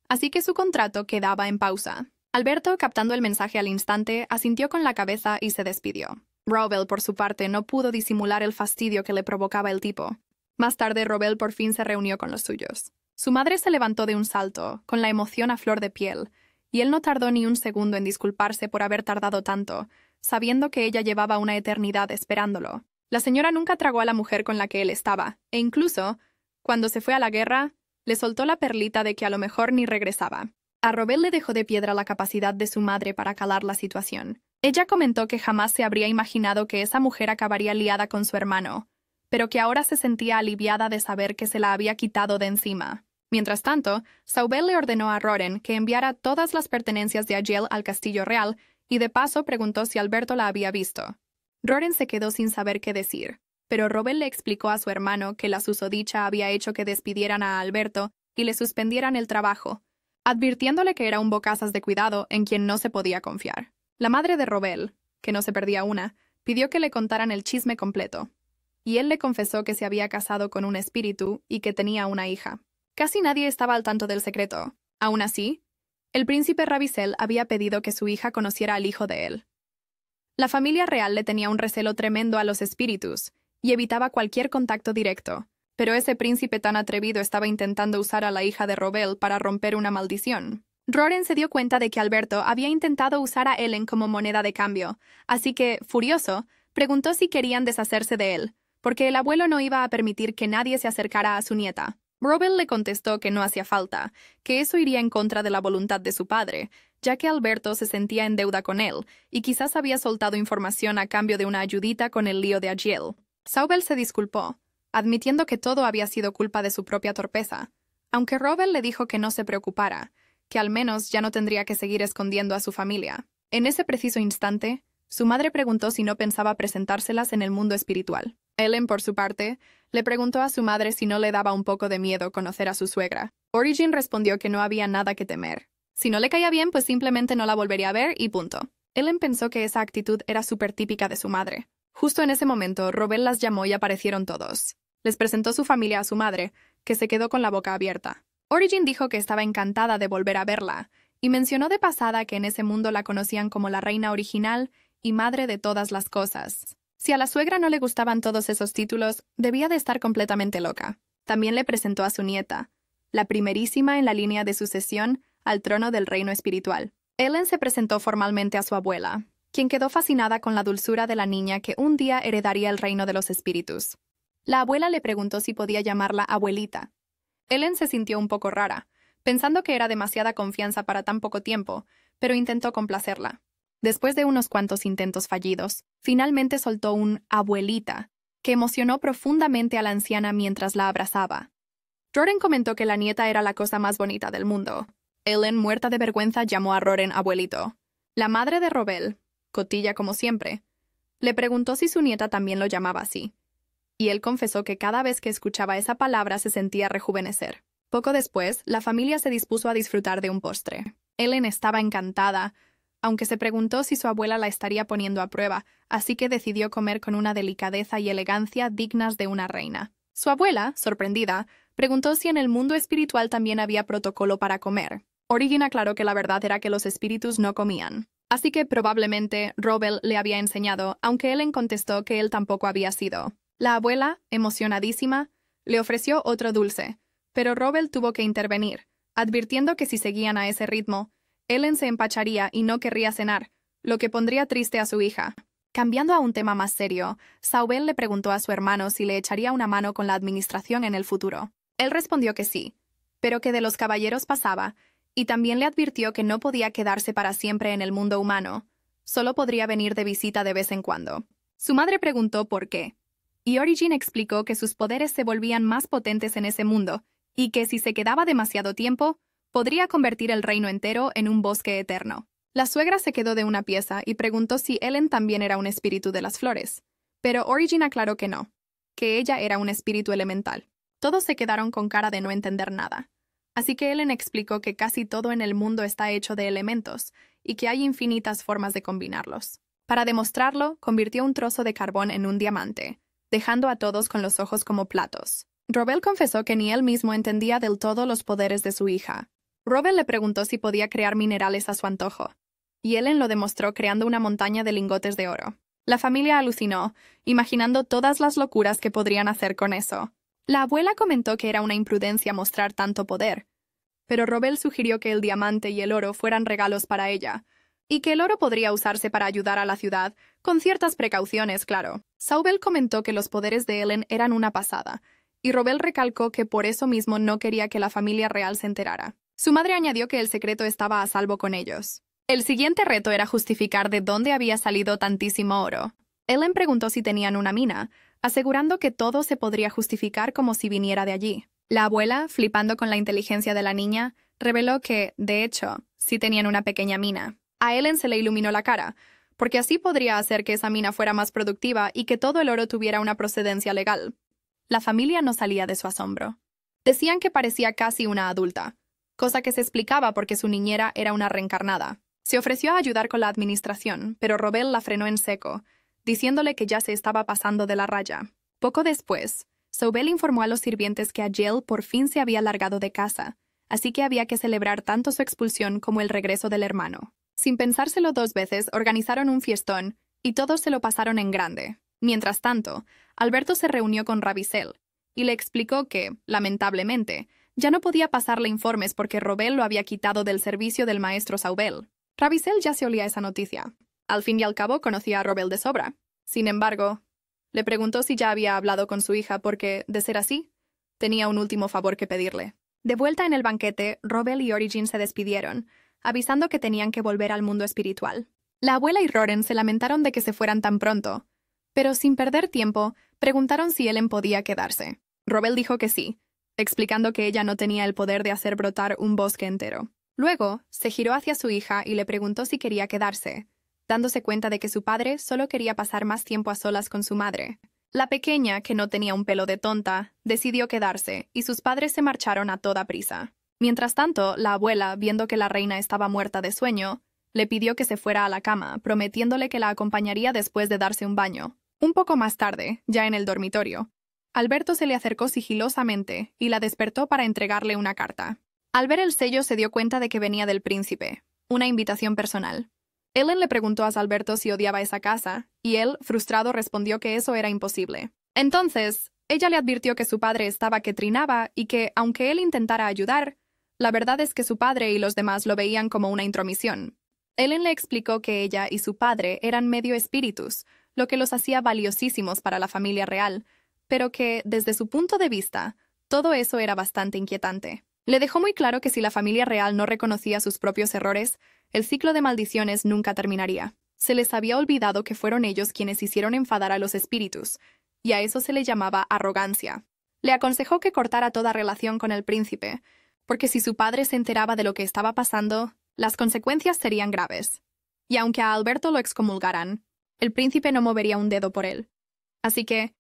S1: así que su contrato quedaba en pausa. Alberto, captando el mensaje al instante, asintió con la cabeza y se despidió. Roval, por su parte, no pudo disimular el fastidio que le provocaba el tipo. Más tarde, Roval por fin se reunió con los suyos. Su madre se levantó de un salto, con la emoción a flor de piel, y él no tardó ni un segundo en disculparse por haber tardado tanto, sabiendo que ella llevaba una eternidad esperándolo. La señora nunca tragó a la mujer con la que él estaba, e incluso, cuando se fue a la guerra, le soltó la perlita de que a lo mejor ni regresaba. A Robel le dejó de piedra la capacidad de su madre para calar la situación. Ella comentó que jamás se habría imaginado que esa mujer acabaría liada con su hermano, pero que ahora se sentía aliviada de saber que se la había quitado de encima. Mientras tanto, Saubel le ordenó a Roren que enviara todas las pertenencias de Agiel al castillo real y de paso preguntó si Alberto la había visto. Roren se quedó sin saber qué decir, pero Robel le explicó a su hermano que la susodicha había hecho que despidieran a Alberto y le suspendieran el trabajo, advirtiéndole que era un bocazas de cuidado en quien no se podía confiar. La madre de Robel, que no se perdía una, pidió que le contaran el chisme completo, y él le confesó que se había casado con un espíritu y que tenía una hija. Casi nadie estaba al tanto del secreto. Aún así, el príncipe Ravisel había pedido que su hija conociera al hijo de él. La familia real le tenía un recelo tremendo a los espíritus y evitaba cualquier contacto directo, pero ese príncipe tan atrevido estaba intentando usar a la hija de Robel para romper una maldición. Roren se dio cuenta de que Alberto había intentado usar a Ellen como moneda de cambio, así que, furioso, preguntó si querían deshacerse de él, porque el abuelo no iba a permitir que nadie se acercara a su nieta. Robel le contestó que no hacía falta, que eso iría en contra de la voluntad de su padre, ya que Alberto se sentía en deuda con él, y quizás había soltado información a cambio de una ayudita con el lío de Agiel. Saubel se disculpó, admitiendo que todo había sido culpa de su propia torpeza, aunque Robel le dijo que no se preocupara, que al menos ya no tendría que seguir escondiendo a su familia. En ese preciso instante, su madre preguntó si no pensaba presentárselas en el mundo espiritual. Ellen, por su parte, le preguntó a su madre si no le daba un poco de miedo conocer a su suegra. Origin respondió que no había nada que temer. Si no le caía bien, pues simplemente no la volvería a ver y punto. Ellen pensó que esa actitud era súper típica de su madre. Justo en ese momento, Robel las llamó y aparecieron todos. Les presentó su familia a su madre, que se quedó con la boca abierta. Origin dijo que estaba encantada de volver a verla, y mencionó de pasada que en ese mundo la conocían como la reina original y madre de todas las cosas. Si a la suegra no le gustaban todos esos títulos, debía de estar completamente loca. También le presentó a su nieta, la primerísima en la línea de sucesión al trono del reino espiritual. Ellen se presentó formalmente a su abuela, quien quedó fascinada con la dulzura de la niña que un día heredaría el reino de los espíritus. La abuela le preguntó si podía llamarla abuelita. Ellen se sintió un poco rara, pensando que era demasiada confianza para tan poco tiempo, pero intentó complacerla. Después de unos cuantos intentos fallidos, finalmente soltó un abuelita, que emocionó profundamente a la anciana mientras la abrazaba. Roren comentó que la nieta era la cosa más bonita del mundo. Ellen, muerta de vergüenza, llamó a Roren abuelito. La madre de Robel, cotilla como siempre, le preguntó si su nieta también lo llamaba así, y él confesó que cada vez que escuchaba esa palabra se sentía rejuvenecer. Poco después, la familia se dispuso a disfrutar de un postre. Ellen estaba encantada, aunque se preguntó si su abuela la estaría poniendo a prueba, así que decidió comer con una delicadeza y elegancia dignas de una reina. Su abuela, sorprendida, preguntó si en el mundo espiritual también había protocolo para comer. Origin aclaró que la verdad era que los espíritus no comían, así que probablemente Robel le había enseñado, aunque Ellen contestó que él tampoco había sido. La abuela, emocionadísima, le ofreció otro dulce, pero Robel tuvo que intervenir, advirtiendo que si seguían a ese ritmo, Ellen se empacharía y no querría cenar, lo que pondría triste a su hija. Cambiando a un tema más serio, Saubel le preguntó a su hermano si le echaría una mano con la administración en el futuro. Él respondió que sí, pero que de los caballeros pasaba, y también le advirtió que no podía quedarse para siempre en el mundo humano, solo podría venir de visita de vez en cuando. Su madre preguntó por qué, y Origin explicó que sus poderes se volvían más potentes en ese mundo, y que si se quedaba demasiado tiempo, podría convertir el reino entero en un bosque eterno. La suegra se quedó de una pieza y preguntó si Ellen también era un espíritu de las flores, pero Origin aclaró que no, que ella era un espíritu elemental. Todos se quedaron con cara de no entender nada. Así que Ellen explicó que casi todo en el mundo está hecho de elementos y que hay infinitas formas de combinarlos. Para demostrarlo, convirtió un trozo de carbón en un diamante, dejando a todos con los ojos como platos. Robel confesó que ni él mismo entendía del todo los poderes de su hija. Robel le preguntó si podía crear minerales a su antojo, y Ellen lo demostró creando una montaña de lingotes de oro. La familia alucinó, imaginando todas las locuras que podrían hacer con eso. La abuela comentó que era una imprudencia mostrar tanto poder, pero Robel sugirió que el diamante y el oro fueran regalos para ella, y que el oro podría usarse para ayudar a la ciudad, con ciertas precauciones, claro. Saubel comentó que los poderes de Ellen eran una pasada, y Robel recalcó que por eso mismo no quería que la familia real se enterara. Su madre añadió que el secreto estaba a salvo con ellos. El siguiente reto era justificar de dónde había salido tantísimo oro. Ellen preguntó si tenían una mina, asegurando que todo se podría justificar como si viniera de allí. La abuela, flipando con la inteligencia de la niña, reveló que, de hecho, sí tenían una pequeña mina. A Ellen se le iluminó la cara, porque así podría hacer que esa mina fuera más productiva y que todo el oro tuviera una procedencia legal. La familia no salía de su asombro. Decían que parecía casi una adulta, cosa que se explicaba porque su niñera era una reencarnada. Se ofreció a ayudar con la administración, pero Robel la frenó en seco, diciéndole que ya se estaba pasando de la raya. Poco después, Saubel informó a los sirvientes que Agel por fin se había largado de casa, así que había que celebrar tanto su expulsión como el regreso del hermano. Sin pensárselo 2 veces, organizaron un fiestón, y todos se lo pasaron en grande. Mientras tanto, Alberto se reunió con Ravissel, y le explicó que, lamentablemente, ya no podía pasarle informes porque Robel lo había quitado del servicio del maestro Saubel. Ravissel ya se olía esa noticia. Al fin y al cabo conocía a Robel de sobra. Sin embargo, le preguntó si ya había hablado con su hija porque, de ser así, tenía un último favor que pedirle. De vuelta en el banquete, Robel y Origin se despidieron, avisando que tenían que volver al mundo espiritual. La abuela y Roren se lamentaron de que se fueran tan pronto, pero sin perder tiempo, preguntaron si Ellen podía quedarse. Robel dijo que sí, explicando que ella no tenía el poder de hacer brotar un bosque entero. Luego, se giró hacia su hija y le preguntó si quería quedarse, dándose cuenta de que su padre solo quería pasar más tiempo a solas con su madre. La pequeña, que no tenía un pelo de tonta, decidió quedarse, y sus padres se marcharon a toda prisa. Mientras tanto, la abuela, viendo que la reina estaba muerta de sueño, le pidió que se fuera a la cama, prometiéndole que la acompañaría después de darse un baño. Un poco más tarde, ya en el dormitorio, Alberto se le acercó sigilosamente y la despertó para entregarle una carta. Al ver el sello se dio cuenta de que venía del príncipe, una invitación personal. Ellen le preguntó a Alberto si odiaba esa casa, y él, frustrado, respondió que eso era imposible. Entonces, ella le advirtió que su padre estaba que trinaba y que, aunque él intentara ayudar, la verdad es que su padre y los demás lo veían como una intromisión. Ellen le explicó que ella y su padre eran medio espíritus, lo que los hacía valiosísimos para la familia real, pero que, desde su punto de vista, todo eso era bastante inquietante. Le dejó muy claro que si la familia real no reconocía sus propios errores, el ciclo de maldiciones nunca terminaría. Se les había olvidado que fueron ellos quienes hicieron enfadar a los espíritus, y a eso se le llamaba arrogancia. Le aconsejó que cortara toda relación con el príncipe, porque si su padre se enteraba de lo que estaba pasando, las consecuencias serían graves. Y aunque a Alberto lo excomulgaran, el príncipe no movería un dedo por él. Así que,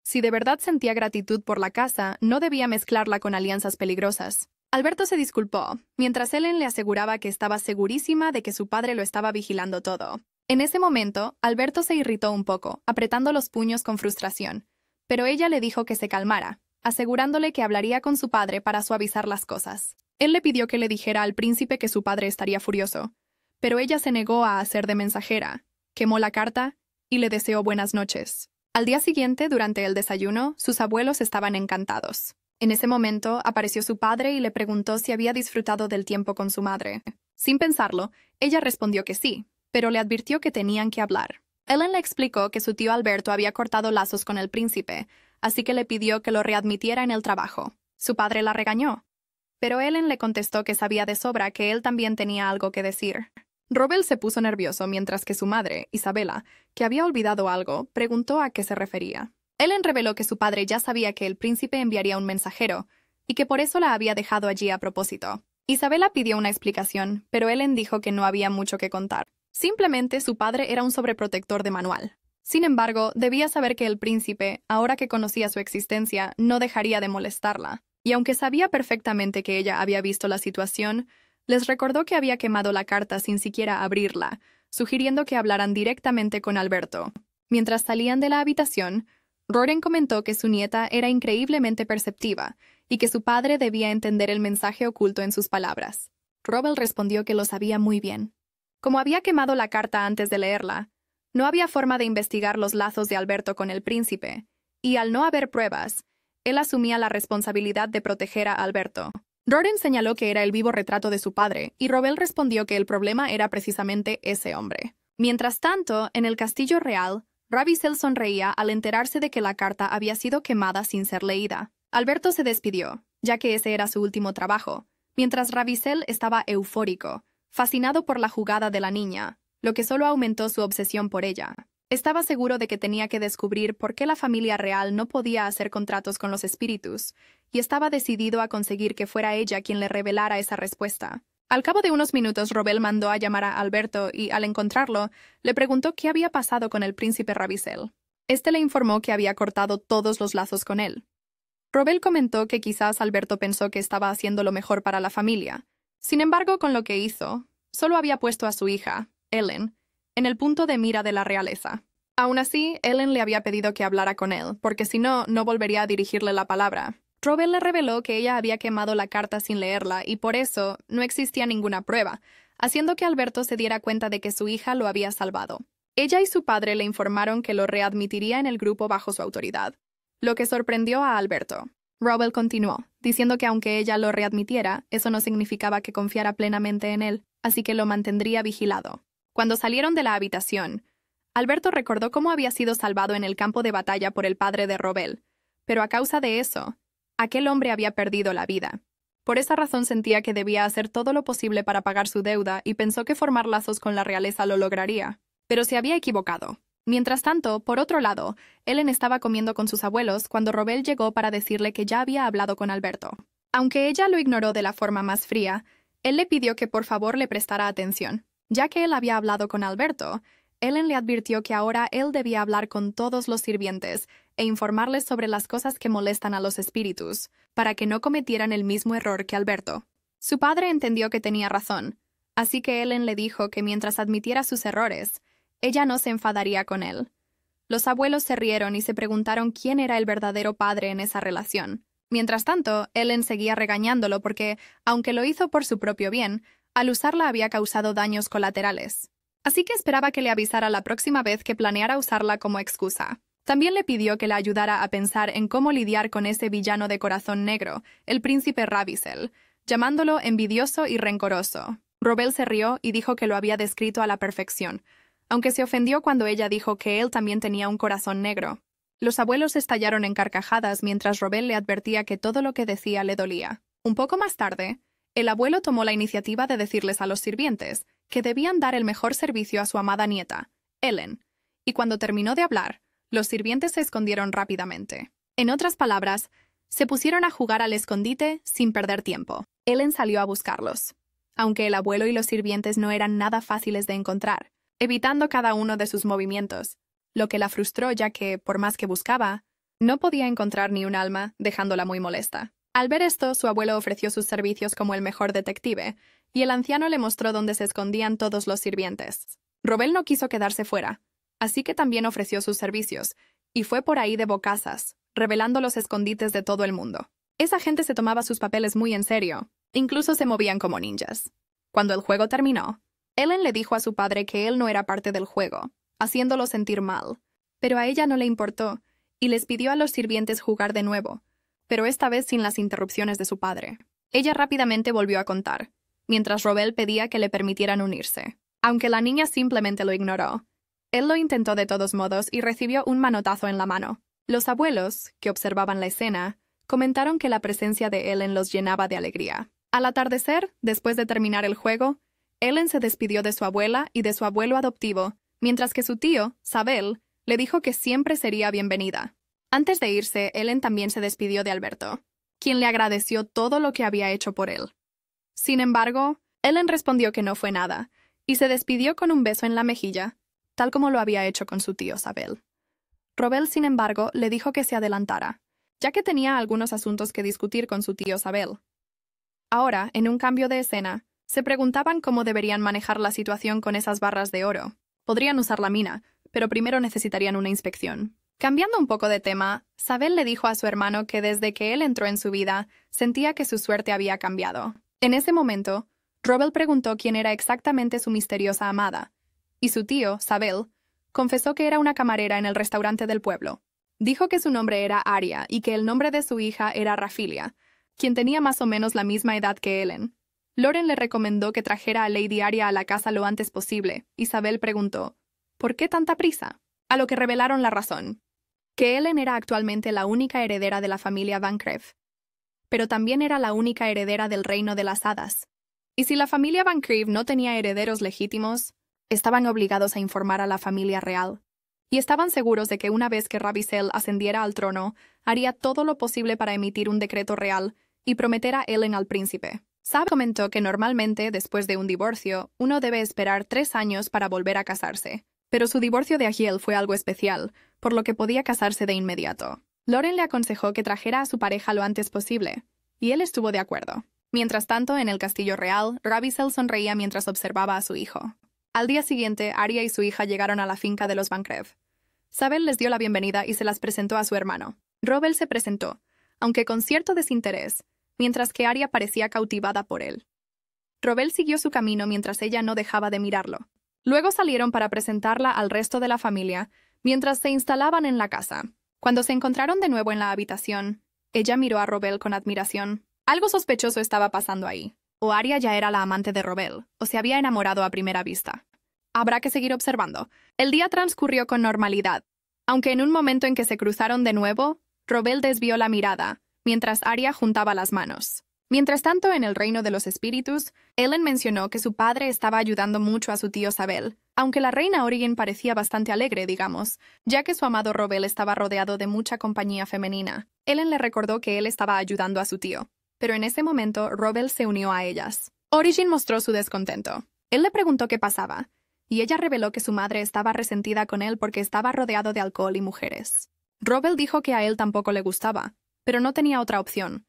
S1: si de verdad sentía gratitud por la casa, no debía mezclarla con alianzas peligrosas. Alberto se disculpó, mientras Ellen le aseguraba que estaba segurísima de que su padre lo estaba vigilando todo. En ese momento, Alberto se irritó un poco, apretando los puños con frustración, pero ella le dijo que se calmara, asegurándole que hablaría con su padre para suavizar las cosas. Él le pidió que le dijera al príncipe que su padre estaría furioso, pero ella se negó a hacer de mensajera, quemó la carta y le deseó buenas noches. Al día siguiente, durante el desayuno, sus abuelos estaban encantados. En ese momento, apareció su padre y le preguntó si había disfrutado del tiempo con su madre. Sin pensarlo, ella respondió que sí, pero le advirtió que tenían que hablar. Ellen le explicó que su tío Alberto había cortado lazos con el príncipe, así que le pidió que lo readmitiera en el trabajo. Su padre la regañó, pero Ellen le contestó que sabía de sobra que él también tenía algo que decir. Robel se puso nervioso mientras que su madre, Isabela, que había olvidado algo, preguntó a qué se refería. Ellen reveló que su padre ya sabía que el príncipe enviaría un mensajero, y que por eso la había dejado allí a propósito. Isabela pidió una explicación, pero Ellen dijo que no había mucho que contar. Simplemente su padre era un sobreprotector de manual. Sin embargo, debía saber que el príncipe, ahora que conocía su existencia, no dejaría de molestarla. Y aunque sabía perfectamente que ella había visto la situación, les recordó que había quemado la carta sin siquiera abrirla, sugiriendo que hablaran directamente con Alberto. Mientras salían de la habitación, Roren comentó que su nieta era increíblemente perceptiva y que su padre debía entender el mensaje oculto en sus palabras. Robel respondió que lo sabía muy bien. Como había quemado la carta antes de leerla, no había forma de investigar los lazos de Alberto con el príncipe, y al no haber pruebas, él asumía la responsabilidad de proteger a Alberto. Roden señaló que era el vivo retrato de su padre, y Robel respondió que el problema era precisamente ese hombre. Mientras tanto, en el castillo real, Ravissel sonreía al enterarse de que la carta había sido quemada sin ser leída. Alberto se despidió, ya que ese era su último trabajo, mientras Ravissel estaba eufórico, fascinado por la jugada de la niña, lo que solo aumentó su obsesión por ella. Estaba seguro de que tenía que descubrir por qué la familia real no podía hacer contratos con los espíritus, y estaba decidido a conseguir que fuera ella quien le revelara esa respuesta. Al cabo de unos minutos, Robel mandó a llamar a Alberto y, al encontrarlo, le preguntó qué había pasado con el príncipe Ravissel. Este le informó que había cortado todos los lazos con él. Robel comentó que quizás Alberto pensó que estaba haciendo lo mejor para la familia. Sin embargo, con lo que hizo, solo había puesto a su hija, Ellen, en el punto de mira de la realeza. Aún así, Ellen le había pedido que hablara con él, porque si no, no volvería a dirigirle la palabra. Robel le reveló que ella había quemado la carta sin leerla y por eso no existía ninguna prueba, haciendo que Alberto se diera cuenta de que su hija lo había salvado. Ella y su padre le informaron que lo readmitiría en el grupo bajo su autoridad, lo que sorprendió a Alberto. Robel continuó, diciendo que aunque ella lo readmitiera, eso no significaba que confiara plenamente en él, así que lo mantendría vigilado. Cuando salieron de la habitación, Alberto recordó cómo había sido salvado en el campo de batalla por el padre de Robel, pero a causa de eso, aquel hombre había perdido la vida. Por esa razón sentía que debía hacer todo lo posible para pagar su deuda y pensó que formar lazos con la realeza lo lograría. Pero se había equivocado. Mientras tanto, por otro lado, Ellen estaba comiendo con sus abuelos cuando Robel llegó para decirle que ya había hablado con Alberto. Aunque ella lo ignoró de la forma más fría, él le pidió que por favor le prestara atención. Ya que él había hablado con Alberto, Ellen le advirtió que ahora él debía hablar con todos los sirvientes e informarles sobre las cosas que molestan a los espíritus, para que no cometieran el mismo error que Alberto. Su padre entendió que tenía razón, así que Ellen le dijo que mientras admitiera sus errores, ella no se enfadaría con él. Los abuelos se rieron y se preguntaron quién era el verdadero padre en esa relación. Mientras tanto, Ellen seguía regañándolo porque, aunque lo hizo por su propio bien, al usarla había causado daños colaterales. Así que esperaba que le avisara la próxima vez que planeara usarla como excusa. También le pidió que la ayudara a pensar en cómo lidiar con ese villano de corazón negro, el príncipe Ravissel, llamándolo envidioso y rencoroso. Robel se rió y dijo que lo había descrito a la perfección, aunque se ofendió cuando ella dijo que él también tenía un corazón negro. Los abuelos estallaron en carcajadas mientras Robel le advertía que todo lo que decía le dolía. Un poco más tarde, el abuelo tomó la iniciativa de decirles a los sirvientes que debían dar el mejor servicio a su amada nieta, Ellen, y cuando terminó de hablar, los sirvientes se escondieron rápidamente. En otras palabras, se pusieron a jugar al escondite sin perder tiempo. Ellen salió a buscarlos, aunque el abuelo y los sirvientes no eran nada fáciles de encontrar, evitando cada uno de sus movimientos, lo que la frustró ya que, por más que buscaba, no podía encontrar ni un alma, dejándola muy molesta. Al ver esto, su abuelo ofreció sus servicios como el mejor detective, y el anciano le mostró dónde se escondían todos los sirvientes. Robel no quiso quedarse fuera, así que también ofreció sus servicios, y fue por ahí de bocazas, revelando los escondites de todo el mundo. Esa gente se tomaba sus papeles muy en serio, incluso se movían como ninjas. Cuando el juego terminó, Ellen le dijo a su padre que él no era parte del juego, haciéndolo sentir mal, pero a ella no le importó, y les pidió a los sirvientes jugar de nuevo, pero esta vez sin las interrupciones de su padre. Ella rápidamente volvió a contar, mientras Robel pedía que le permitieran unirse. Aunque la niña simplemente lo ignoró, él lo intentó de todos modos y recibió un manotazo en la mano. Los abuelos, que observaban la escena, comentaron que la presencia de Ellen los llenaba de alegría. Al atardecer, después de terminar el juego, Ellen se despidió de su abuela y de su abuelo adoptivo, mientras que su tío, Sabel, le dijo que siempre sería bienvenida. Antes de irse, Ellen también se despidió de Alberto, quien le agradeció todo lo que había hecho por él. Sin embargo, Ellen respondió que no fue nada, y se despidió con un beso en la mejilla, tal como lo había hecho con su tío Sabel. Robel, sin embargo, le dijo que se adelantara, ya que tenía algunos asuntos que discutir con su tío Sabel. Ahora, en un cambio de escena, se preguntaban cómo deberían manejar la situación con esas barras de oro. Podrían usar la mina, pero primero necesitarían una inspección. Cambiando un poco de tema, Sabel le dijo a su hermano que desde que él entró en su vida, sentía que su suerte había cambiado. En ese momento, Robel preguntó quién era exactamente su misteriosa amada, y su tío, Sabel, confesó que era una camarera en el restaurante del pueblo. Dijo que su nombre era Aria y que el nombre de su hija era Rafilia, quien tenía más o menos la misma edad que Ellen. Lauren le recomendó que trajera a Lady Arya a la casa lo antes posible. Isabel preguntó, ¿por qué tanta prisa? A lo que revelaron la razón. Que Ellen era actualmente la única heredera de la familia Bancreff, pero también era la única heredera del reino de las hadas. Y si la familia Bancreff no tenía herederos legítimos, estaban obligados a informar a la familia real. Y estaban seguros de que una vez que Ravissel ascendiera al trono, haría todo lo posible para emitir un decreto real y prometer a Ellen al príncipe. Sab comentó que normalmente, después de un divorcio, uno debe esperar 3 años para volver a casarse. Pero su divorcio de Ahiel fue algo especial, por lo que podía casarse de inmediato. Lauren le aconsejó que trajera a su pareja lo antes posible, y él estuvo de acuerdo. Mientras tanto, en el castillo real, Ravissel sonreía mientras observaba a su hijo. Al día siguiente, Arya y su hija llegaron a la finca de los Bancreff. Sabel les dio la bienvenida y se las presentó a su hermano. Robel se presentó, aunque con cierto desinterés, mientras que Arya parecía cautivada por él. Robel siguió su camino mientras ella no dejaba de mirarlo. Luego salieron para presentarla al resto de la familia, mientras se instalaban en la casa. Cuando se encontraron de nuevo en la habitación, ella miró a Robel con admiración. Algo sospechoso estaba pasando ahí. O Arya ya era la amante de Robel, o se había enamorado a primera vista. Habrá que seguir observando. El día transcurrió con normalidad, aunque en un momento en que se cruzaron de nuevo, Robel desvió la mirada, mientras Arya juntaba las manos. Mientras tanto, en el reino de los espíritus, Ellen mencionó que su padre estaba ayudando mucho a su tío Sabel, aunque la reina Orygin parecía bastante alegre, digamos, ya que su amado Robel estaba rodeado de mucha compañía femenina. Ellen le recordó que él estaba ayudando a su tío, pero en ese momento Robel se unió a ellas. Orygin mostró su descontento. Él le preguntó qué pasaba, y ella reveló que su madre estaba resentida con él porque estaba rodeado de alcohol y mujeres. Robel dijo que a él tampoco le gustaba, pero no tenía otra opción.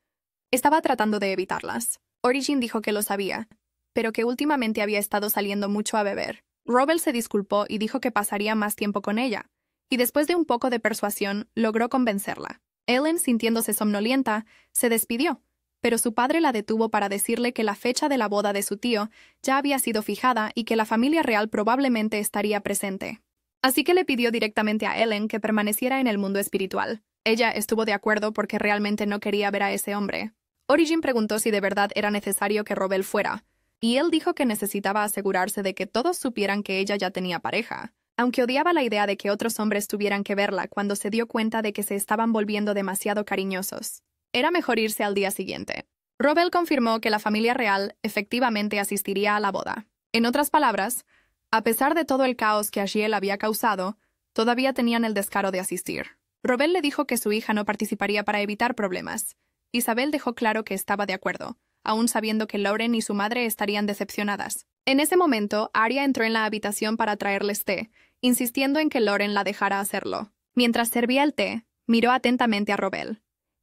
S1: Estaba tratando de evitarlas. Orygin dijo que lo sabía, pero que últimamente había estado saliendo mucho a beber. Robel se disculpó y dijo que pasaría más tiempo con ella, y después de un poco de persuasión, logró convencerla. Ellen, sintiéndose somnolienta, se despidió, pero su padre la detuvo para decirle que la fecha de la boda de su tío ya había sido fijada y que la familia real probablemente estaría presente. Así que le pidió directamente a Ellen que permaneciera en el mundo espiritual. Ella estuvo de acuerdo porque realmente no quería ver a ese hombre. Orygin preguntó si de verdad era necesario que Robel fuera, y él dijo que necesitaba asegurarse de que todos supieran que ella ya tenía pareja, aunque odiaba la idea de que otros hombres tuvieran que verla cuando se dio cuenta de que se estaban volviendo demasiado cariñosos. Era mejor irse al día siguiente. Robel confirmó que la familia real efectivamente asistiría a la boda. En otras palabras, a pesar de todo el caos que Ahiel había causado, todavía tenían el descaro de asistir. Robel le dijo que su hija no participaría para evitar problemas. Isabel dejó claro que estaba de acuerdo, aún sabiendo que Lauren y su madre estarían decepcionadas. En ese momento, Arya entró en la habitación para traerles té, insistiendo en que Lauren la dejara hacerlo. Mientras servía el té, miró atentamente a Robel.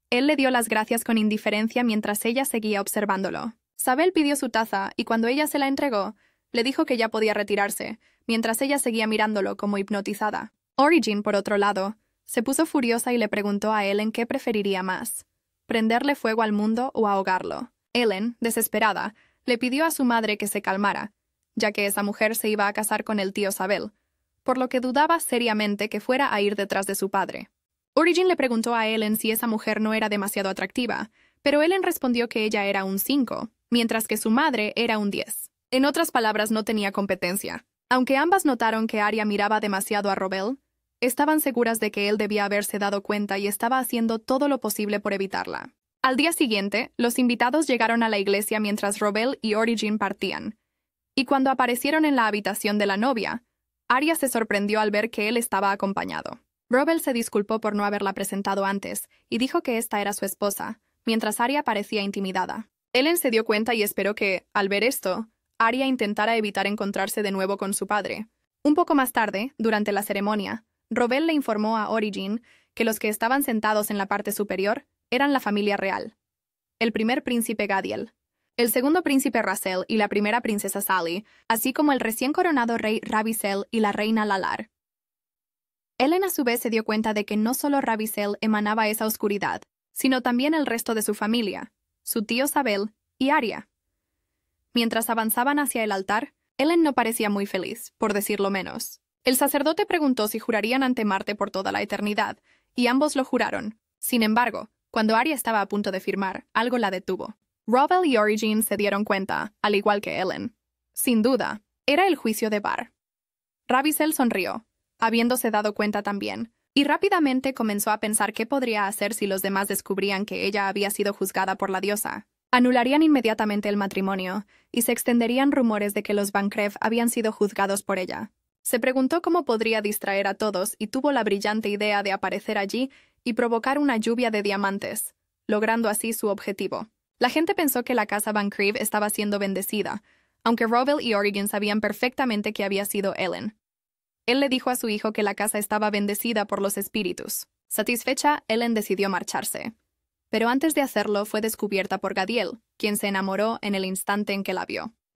S1: Él le dio las gracias con indiferencia mientras ella seguía observándolo. Sabel pidió su taza y cuando ella se la entregó, le dijo que ya podía retirarse, mientras ella seguía mirándolo como hipnotizada. Orygin, por otro lado, se puso furiosa y le preguntó a Ellen qué preferiría más, prenderle fuego al mundo o ahogarlo. Ellen, desesperada, le pidió a su madre que se calmara, ya que esa mujer se iba a casar con el tío Sabel, por lo que dudaba seriamente que fuera a ir detrás de su padre. Orygin le preguntó a Ellen si esa mujer no era demasiado atractiva, pero Ellen respondió que ella era un 5, mientras que su madre era un 10. En otras palabras, no tenía competencia. Aunque ambas notaron que Arya miraba demasiado a Robel, estaban seguras de que él debía haberse dado cuenta y estaba haciendo todo lo posible por evitarla. Al día siguiente, los invitados llegaron a la iglesia mientras Robel y Orygin partían. Y cuando aparecieron en la habitación de la novia, Arya se sorprendió al ver que él estaba acompañado. Robel se disculpó por no haberla presentado antes y dijo que esta era su esposa, mientras Arya parecía intimidada. Ellen se dio cuenta y esperó que, al ver esto, Arya intentara evitar encontrarse de nuevo con su padre. Un poco más tarde, durante la ceremonia, Robel le informó a Orygin que los que estaban sentados en la parte superior eran la familia real. El primer príncipe Gadiel, el segundo príncipe Razel y la primera princesa Sally, así como el recién coronado rey Ravissel y la reina Lalar. Ellen a su vez se dio cuenta de que no solo Ravissel emanaba esa oscuridad, sino también el resto de su familia, su tío Sabel y Arya. Mientras avanzaban hacia el altar, Ellen no parecía muy feliz, por decirlo menos. El sacerdote preguntó si jurarían ante Marte por toda la eternidad, y ambos lo juraron. Sin embargo, Cuando Arya estaba a punto de firmar, algo la detuvo. Rowell y Origin se dieron cuenta, al igual que Ellen. Sin duda, era el juicio de Bar. Ravissel sonrió, habiéndose dado cuenta también, y rápidamente comenzó a pensar qué podría hacer si los demás descubrían que ella había sido juzgada por la diosa. Anularían inmediatamente el matrimonio, y se extenderían rumores de que los Bancrev habían sido juzgados por ella. Se preguntó cómo podría distraer a todos y tuvo la brillante idea de aparecer allí y provocar una lluvia de diamantes, logrando así su objetivo. La gente pensó que la casa Bancrev estaba siendo bendecida, aunque Rowell y Origin sabían perfectamente que había sido Ellen. Él le dijo a su hijo que la casa estaba bendecida por los espíritus. Satisfecha, Ellen decidió marcharse. Pero antes de hacerlo fue descubierta por Gadiel, quien se enamoró en el instante en que la vio.